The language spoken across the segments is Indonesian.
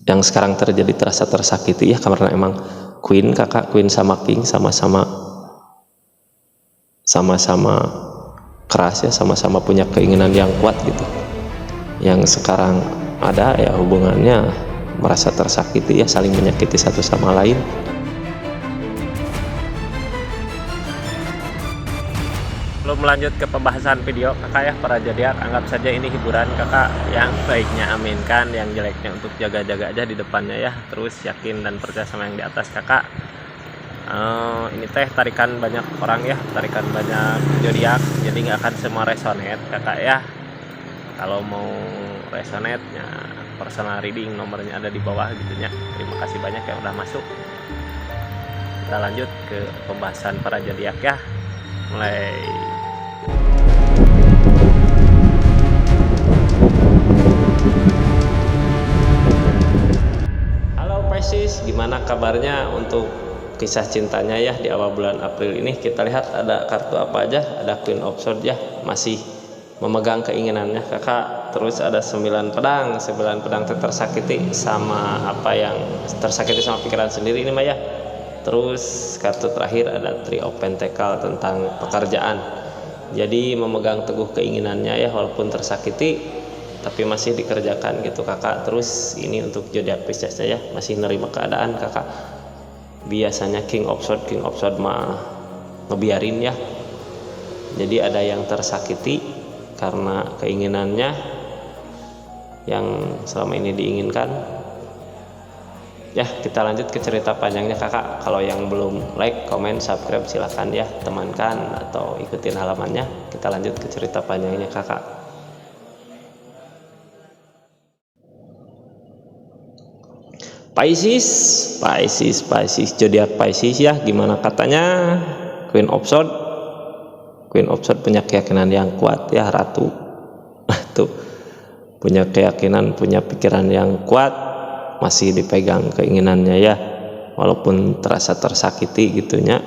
yang sekarang terjadi terasa tersakiti ya, karena emang Queen sama King sama-sama keras ya, sama-sama punya keinginan yang kuat gitu. Yang sekarang ada ya hubungannya merasa tersakiti ya, saling menyakiti satu sama lain. Sebelum melanjut ke pembahasan video kakak ya, para zodiak, anggap saja ini hiburan kakak. Yang baiknya aminkan, yang jeleknya untuk jaga-jaga aja di depannya ya. Terus yakin dan percaya sama yang di atas kakak. Ini teh tarikan banyak orang ya, tarikan banyak zodiak, jadi nggak akan semua resonate kakak ya. Kalau mau resonate ya personal reading, nomornya ada di bawah gitu ya. Terima kasih banyak yang udah masuk. Kita lanjut ke pembahasan para zodiak ya. Mulai. Halo Pisces, gimana kabarnya untuk kisah cintanya ya di awal bulan April ini? Kita lihat ada kartu apa aja. Ada Queen of Swords ya, masih memegang keinginannya kakak. Terus ada 9 pedang, 9 pedang tersakiti sama apa yang tersakiti sama pikiran sendiri ini Maya. Terus kartu terakhir ada Three of Pentacles tentang pekerjaan. Jadi memegang teguh keinginannya ya, walaupun tersakiti tapi masih dikerjakan gitu kakak. Terus ini untuk zodiak Pisces ya, masih nerima keadaan kakak. Biasanya King of Swords mah ngebiarin ya. Jadi ada yang tersakiti karena keinginannya yang selama ini diinginkan. Ya, kita lanjut ke cerita panjangnya kakak. Kalau yang belum like, comment, subscribe silahkan ya, temankan atau ikutin halamannya. Kita lanjut ke cerita panjangnya kakak. Pisces, zodiak Pisces ya, gimana katanya? Queen of Swords punya keyakinan yang kuat ya, ratu punya keyakinan, punya pikiran yang kuat, masih dipegang keinginannya ya, walaupun terasa tersakiti gitunya,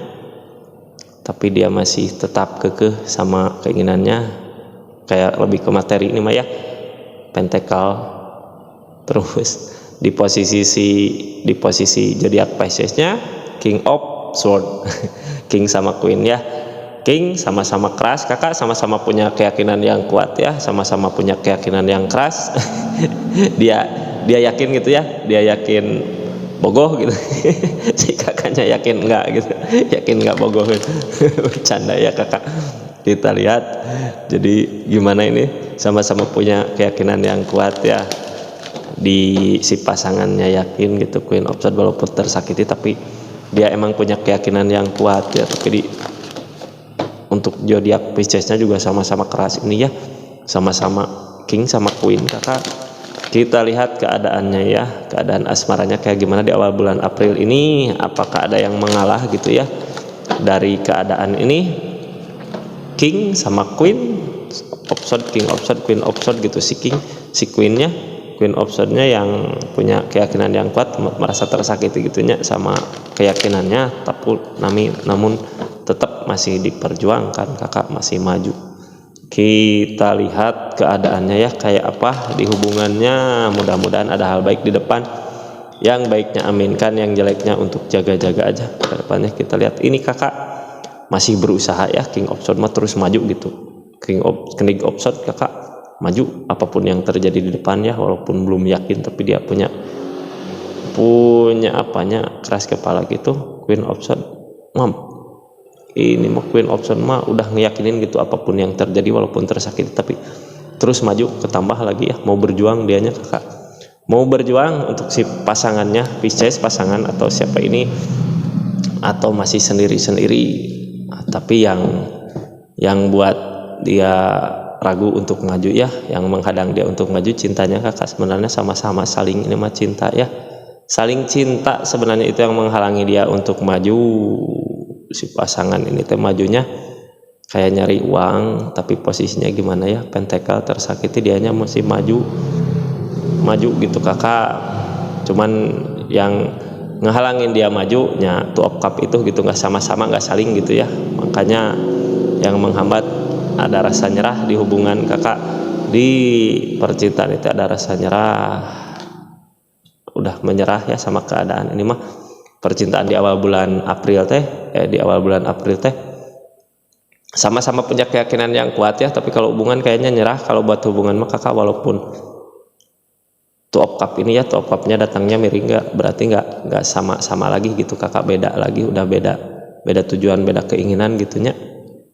tapi dia masih tetap kekeh sama keinginannya. Kayak lebih ke materi ini mah ya, Pentacle. Terus di posisi zodiak Piscesnya King of Swords King sama Queen ya. King sama-sama keras kakak, sama-sama punya keyakinan yang kuat ya, sama-sama punya keyakinan yang keras. dia yakin gitu ya, dia yakin bogoh gitu. Si kakaknya yakin enggak gitu, yakin enggak bogoh gitu. Bercanda ya kakak. Kita lihat, jadi gimana ini, sama-sama punya keyakinan yang kuat ya. Di si pasangannya yakin gitu, Queen of Swords walaupun tersakiti tapi dia emang punya keyakinan yang kuat ya. Tapi untuk zodiak Piscesnya juga sama-sama keras ini ya, sama-sama King sama Queen kakak. Kita lihat keadaannya ya, keadaan asmaranya kayak gimana di awal bulan April ini. Apakah ada yang mengalah gitu ya dari keadaan ini? King sama Queen of Swords, King of Swords, Queen of Swords gitu. Si Queennya, Queen of Swords-nya yang punya keyakinan yang kuat, merasa tersakiti gitunya sama keyakinannya, tapi namun tetap masih diperjuangkan kakak, masih maju. Kita lihat keadaannya ya kayak apa di hubungannya. Mudah-mudahan ada hal baik di depan. Yang baiknya aminkan, yang jeleknya untuk jaga-jaga aja ke depannya. Kita lihat ini kakak masih berusaha ya, King of Swords mah terus maju gitu. King of Swords kakak maju apapun yang terjadi di depan ya, walaupun belum yakin tapi dia punya apanya, keras kepala gitu. Queen of Swords ini mah Queen of Swords mah udah ngeyakinin gitu, apapun yang terjadi walaupun tersakiti tapi terus maju, ketambah lagi ya mau berjuang dianya kakak, mau berjuang untuk si pasangannya Pisces, pasangan atau siapa ini, atau masih sendiri-sendiri. Tapi yang buat dia ragu untuk maju ya, yang menghadang dia untuk maju cintanya kakak, sebenarnya sama-sama saling ini mah cinta ya, saling cinta sebenarnya itu yang menghalangi dia untuk maju. Si pasangan ini teh majunya kayak nyari uang, tapi posisinya gimana ya, Pentacle tersakiti, dianya masih maju gitu kakak. Cuman yang ngehalangin dia majunya Two of Cups itu gitu, nggak sama-sama, nggak saling gitu ya, makanya yang menghambat ada rasa nyerah di hubungan kakak. Di percintaan itu ada rasa nyerah, udah menyerah ya sama keadaan. Ini mah percintaan di awal bulan April teh sama-sama punya keyakinan yang kuat ya, tapi kalau hubungan kayaknya nyerah. Kalau buat hubungan mah kakak walaupun two of cup ini ya, two of cupnya datangnya miring, berarti nggak sama lagi gitu kakak, beda lagi, udah beda tujuan, beda keinginan gitunya,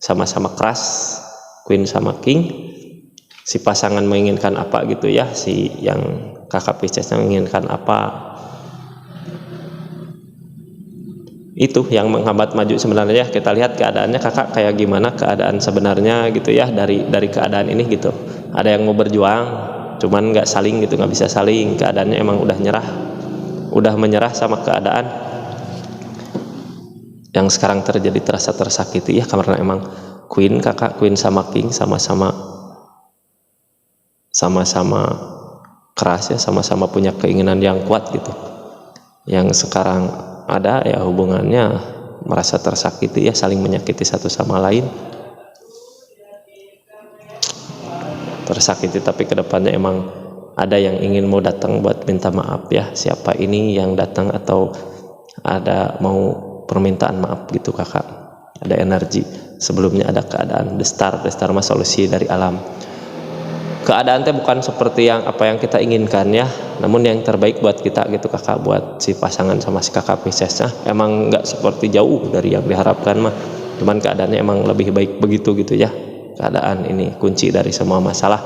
sama-sama keras Queen sama King. Si pasangan menginginkan apa gitu ya, si yang kakak Pisces menginginkan apa, itu yang menghambat maju sebenarnya. Kita lihat keadaannya kakak kayak gimana keadaan sebenarnya gitu ya, dari keadaan ini gitu. Ada yang mau berjuang cuman nggak saling gitu, nggak bisa saling, keadaannya emang udah menyerah sama keadaan yang sekarang terjadi, terasa tersakiti ya, karena emang Queen sama King sama-sama keras ya, sama-sama punya keinginan yang kuat gitu. Yang sekarang ada ya hubungannya merasa tersakiti ya, saling menyakiti satu sama lain, tersakiti, tapi kedepannya emang ada yang ingin mau datang buat minta maaf ya. Siapa ini yang datang, atau ada mau permintaan maaf gitu kakak, ada energi. Sebelumnya ada keadaan the star mah solusi dari alam. Keadaan teh bukan seperti yang apa yang kita inginkan ya, namun yang terbaik buat kita gitu kakak, buat si pasangan sama si kakak Piscesnya. Emang nggak seperti jauh dari yang diharapkan mah, cuman keadaannya emang lebih baik begitu gitu ya. Keadaan ini kunci dari semua masalah.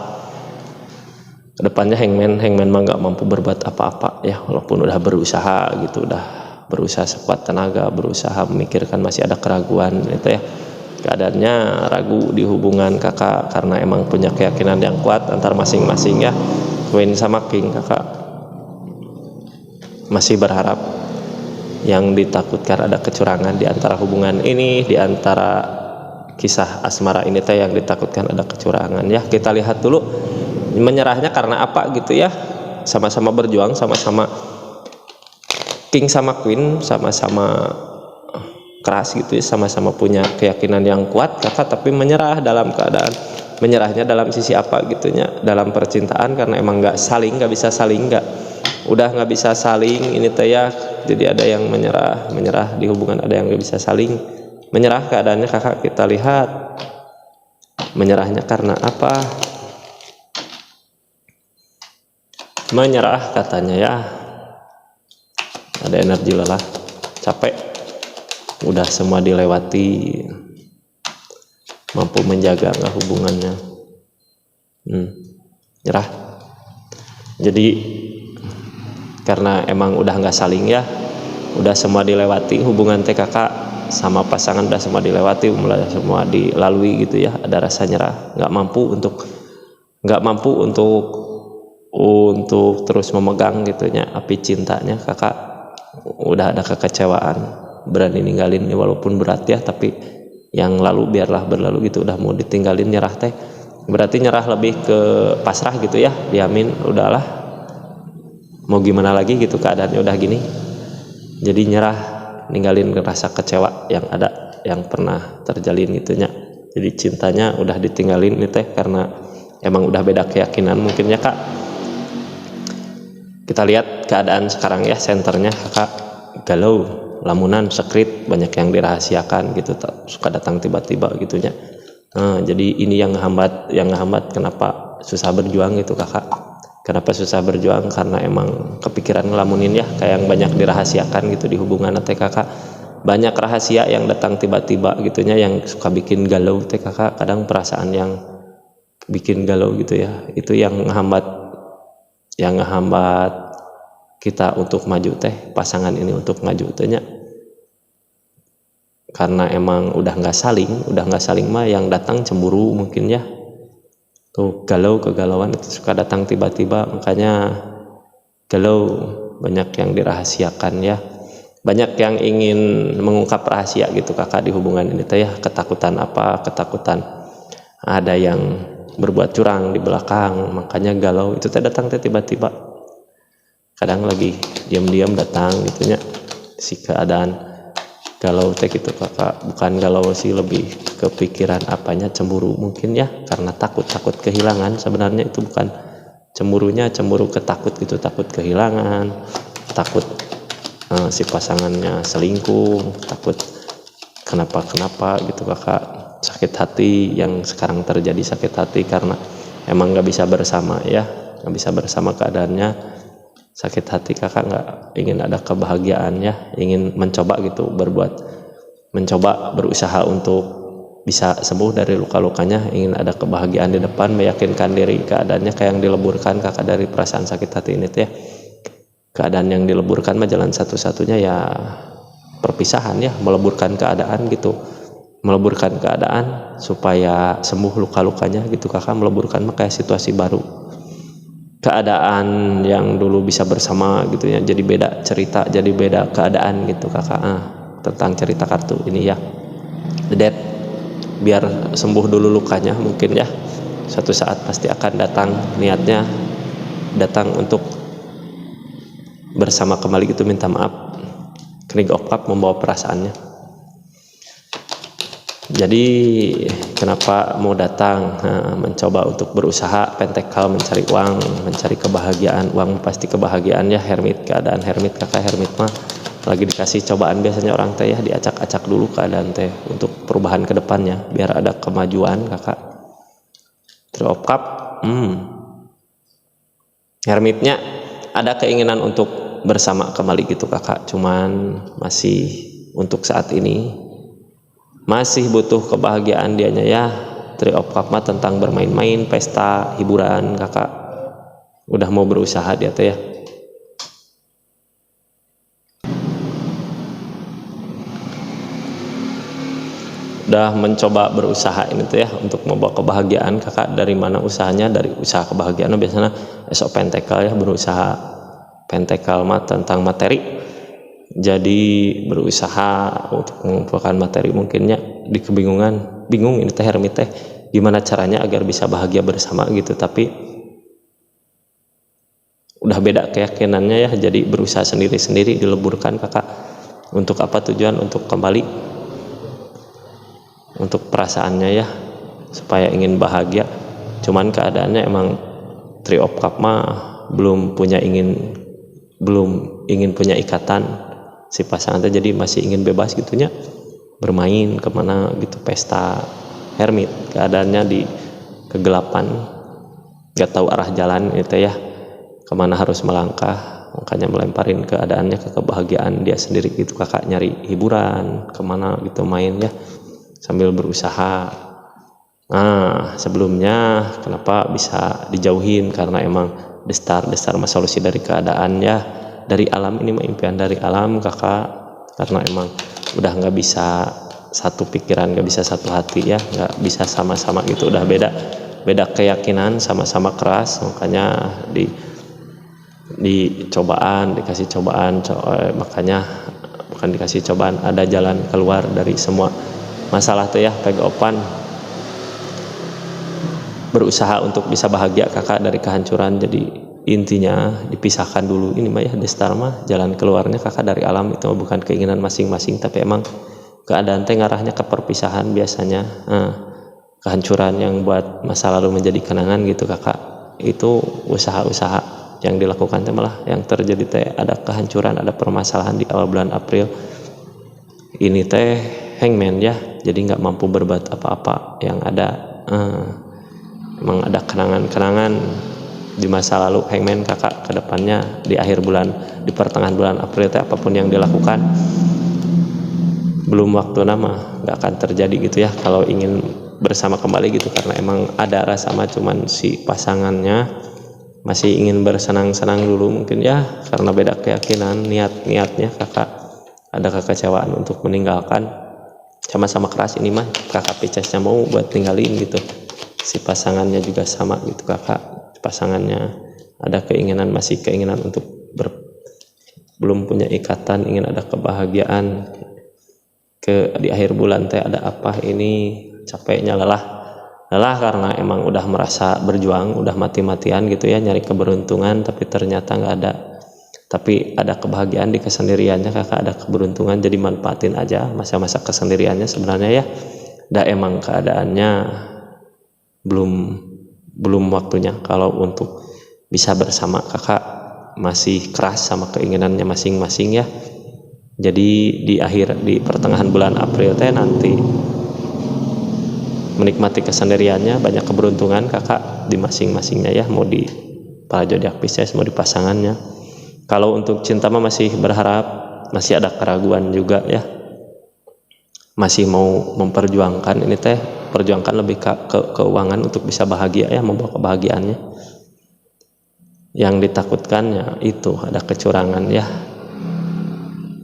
Kedepannya hangman mah nggak mampu berbuat apa-apa ya, walaupun udah berusaha gitu, udah berusaha sekuat tenaga, berusaha memikirkan, masih ada keraguan gitu ya. Keadaannya ragu di hubungan kakak karena emang punya keyakinan yang kuat antar masing-masing ya. Queen sama King kakak masih berharap, yang ditakutkan ada kecurangan di antara hubungan ini, di antara kisah asmara ini teh yang ditakutkan ada kecurangan ya. Kita lihat dulu menyerahnya karena apa gitu ya. Sama-sama berjuang, sama-sama King sama Queen sama-sama keras gitu ya, sama-sama punya keyakinan yang kuat kakak, tapi menyerah dalam keadaan, menyerahnya dalam sisi apa gitunya, dalam percintaan karena emang nggak bisa saling, udah nggak bisa saling ini teh ya. Jadi ada yang menyerah di hubungan, ada yang nggak bisa saling menyerah keadaannya kakak. Kita lihat menyerahnya karena apa, menyerah katanya ya, ada energi lelah, capek, udah semua dilewati, mampu menjaga nggak hubungannya, nyerah. Jadi karena emang udah nggak saling ya, udah semua dilewati hubungan TKK sama pasangan, udah semua dilewati, mulai semua dilalui gitu ya. Ada rasa nyerah, nggak mampu untuk terus memegang gitunya api cintanya kakak. Udah ada kekecewaan, berani ninggalin walaupun berat ya, tapi yang lalu biarlah berlalu gitu, udah mau ditinggalin. Nyerah teh berarti nyerah lebih ke pasrah gitu ya, diamin udahlah mau gimana lagi gitu, keadaannya udah gini. Jadi nyerah, ninggalin rasa kecewa yang ada, yang pernah terjalin gitunya. Jadi cintanya udah ditinggalin nih teh karena emang udah beda keyakinan mungkin ya kak. Kita lihat keadaan sekarang ya, senternya kakak galau, lamunan, sekrit, banyak yang dirahasiakan gitu, suka datang tiba-tiba gitunya. Nah, jadi ini yang ngehambat kenapa susah berjuang gitu kakak. Kenapa susah berjuang, karena emang kepikiran ngelamunin ya, kayak yang banyak dirahasiakan gitu di hubungan teh kakak. Banyak rahasia yang datang tiba-tiba gitunya, yang suka bikin galau teh kakak. Kadang perasaan yang bikin galau gitu ya, itu yang ngehambat kita untuk maju teh, pasangan ini untuk maju tehnya. Karena emang udah nggak saling mah, yang datang cemburu mungkin ya, tuh kegalauan itu suka datang tiba-tiba, makanya galau. Banyak yang dirahasiakan ya, banyak yang ingin mengungkap rahasia gitu kakak di hubungan ini teh ya. Ketakutan ada yang berbuat curang di belakang, makanya galau itu teh datang teh tiba-tiba. Kadang lagi diam-diam datang gitunya si keadaan galau teh gitu kakak. Bukan galau sih, lebih kepikiran apanya, cemburu mungkin ya, karena takut kehilangan. Sebenarnya itu bukan cemburunya, cemburu ketakut gitu, takut kehilangan, takut si pasangannya selingkuh, takut kenapa gitu kakak, sakit hati yang sekarang terjadi, sakit hati karena emang nggak bisa bersama ya, nggak bisa bersama keadaannya, sakit hati kakak, nggak ingin ada kebahagiaan ya, ingin mencoba gitu mencoba berusaha untuk bisa sembuh dari luka-lukanya, ingin ada kebahagiaan di depan, meyakinkan diri keadaannya kayak yang dileburkan kakak dari perasaan sakit hati ini ya. Keadaan yang dileburkan mah jalan satu-satunya ya perpisahan ya, meleburkan keadaan gitu, meleburkan keadaan supaya sembuh luka-lukanya gitu kakak, meleburkan mah kayak situasi baru, keadaan yang dulu bisa bersama gitu ya, jadi beda cerita, jadi beda keadaan gitu kakak. Tentang cerita kartu ini ya, dedet biar sembuh dulu lukanya, mungkin ya suatu saat pasti akan datang, niatnya datang untuk bersama kembali gitu, minta maaf. Kening opap membawa perasaannya, jadi kenapa mau datang, mencoba untuk berusaha pentekal, mencari uang, mencari kebahagiaan. Uang pasti kebahagiaan ya, hermit, keadaan hermit kakak. Hermit mah lagi dikasih cobaan biasanya orang teh ya, diacak-acak dulu keadaan teh untuk perubahan ke depannya biar ada kemajuan kakak. Three of Cup, hermitnya ada keinginan untuk bersama kembali gitu kakak, cuman masih untuk saat ini masih butuh kebahagiaan dianya ya. Three of Cup mah tentang bermain-main, pesta, hiburan kakak, udah mau berusaha dia teh ya. Udah mencoba berusaha ini tuh ya untuk membawa kebahagiaan kakak. Dari mana usahanya? Dari usaha kebahagiaan biasanya esok pentakel ya, berusaha pentakel mah tentang materi, jadi berusaha untuk mengumpulkan materi. Mungkinnya di kebingungan, bingung ini teh hermit teh gimana caranya agar bisa bahagia bersama gitu, tapi udah beda keyakinannya ya, jadi berusaha sendiri-sendiri dileburkan kakak. Untuk apa tujuan? Untuk kembali, untuk perasaannya ya, supaya ingin bahagia. Cuman keadaannya emang Three of Cup mah belum ingin punya ikatan si pasangan, jadi masih ingin bebas gitunya, bermain kemana gitu, pesta. Hermit keadaannya di kegelapan, gak tahu arah jalan itu ya, kemana harus melangkah, makanya melemparin keadaannya ke kebahagiaan dia sendiri gitu kakak, nyari hiburan kemana gitu, main ya sambil berusaha. Sebelumnya kenapa bisa dijauhin, karena emang destar mah solusi dari keadaan ya, dari alam. Ini mah impian dari alam kakak, karena emang udah nggak bisa satu pikiran, nggak bisa satu hati ya, nggak bisa sama-sama gitu, udah beda keyakinan, sama-sama keras. Makanya dikasih cobaan, makanya bukan dikasih cobaan, ada jalan keluar dari semua masalah tuh ya. Pegopan berusaha untuk bisa bahagia kakak dari kehancuran, jadi intinya dipisahkan dulu. Ini mah ya destar mah jalan keluarnya kakak dari alam, itu bukan keinginan masing-masing, tapi emang keadaan teh ngarahnya ke perpisahan biasanya. Kehancuran yang buat masa lalu menjadi kenangan gitu kakak, itu usaha-usaha yang dilakukan teh malah yang terjadi teh ada kehancuran, ada permasalahan di awal bulan April ini teh. Hangman ya, jadi nggak mampu berbuat apa-apa, yang ada emang ada kenangan-kenangan di masa lalu. Hangman kakak, kedepannya di akhir bulan, di pertengahan bulan April teh apapun yang dilakukan belum waktu nama, nggak akan terjadi gitu ya kalau ingin bersama kembali gitu, karena emang ada rasa mah, cuman si pasangannya masih ingin bersenang-senang dulu mungkin ya, karena beda keyakinan, niatnya kakak ada kekecewaan untuk meninggalkan. Sama-sama keras ini mah kakak Piscesnya mau buat tinggalin gitu, si pasangannya juga sama gitu kakak, pasangannya ada masih keinginan untuk belum punya ikatan, ingin ada kebahagiaan. Di akhir bulan teh ada apa ini, capeknya, lelah karena emang udah merasa berjuang, udah mati-matian gitu ya nyari keberuntungan, tapi ternyata nggak ada. Tapi ada kebahagiaan di kesendiriannya kakak, ada keberuntungan, jadi manfaatin aja masa-masa kesendiriannya sebenarnya ya. Emang keadaannya belum waktunya kalau untuk bisa bersama kakak. masih keras sama keinginannya masing-masing ya. Jadi di pertengahan bulan April teh nanti menikmati kesendiriannya, banyak keberuntungan kakak di masing-masingnya ya, mau di para zodiak Pisces mau di pasangannya. Kalau untuk cinta mah masih berharap, masih ada keraguan juga ya, masih mau memperjuangkan ini teh, perjuangkan lebih ke keuangan untuk bisa bahagia ya, membawa kebahagiaannya. Yang ditakutkan ya itu ada kecurangan ya.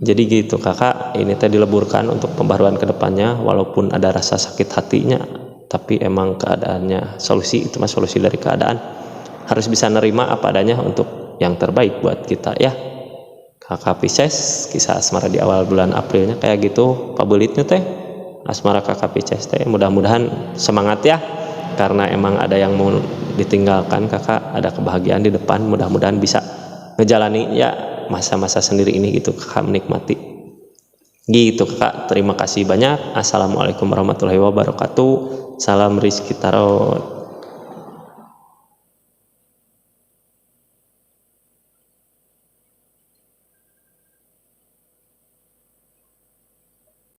Jadi gitu kakak, ini teh dileburkan untuk pembaruan kedepannya, walaupun ada rasa sakit hatinya, tapi emang keadaannya solusi itu mah solusi dari keadaan, harus bisa nerima apa adanya untuk yang terbaik buat kita ya. Kakak Pisces, kisah asmara di awal bulan Aprilnya kayak gitu, pabelitnya teh asmara kakak Pisces teh, mudah-mudahan semangat ya, karena emang ada yang mau ditinggalkan kakak, ada kebahagiaan di depan, mudah-mudahan bisa ngejalani ya masa-masa sendiri ini gitu kakak, menikmati gitu kakak. Terima kasih banyak. Assalamualaikum warahmatullahi wabarakatuh. Salam Rizky Tarot.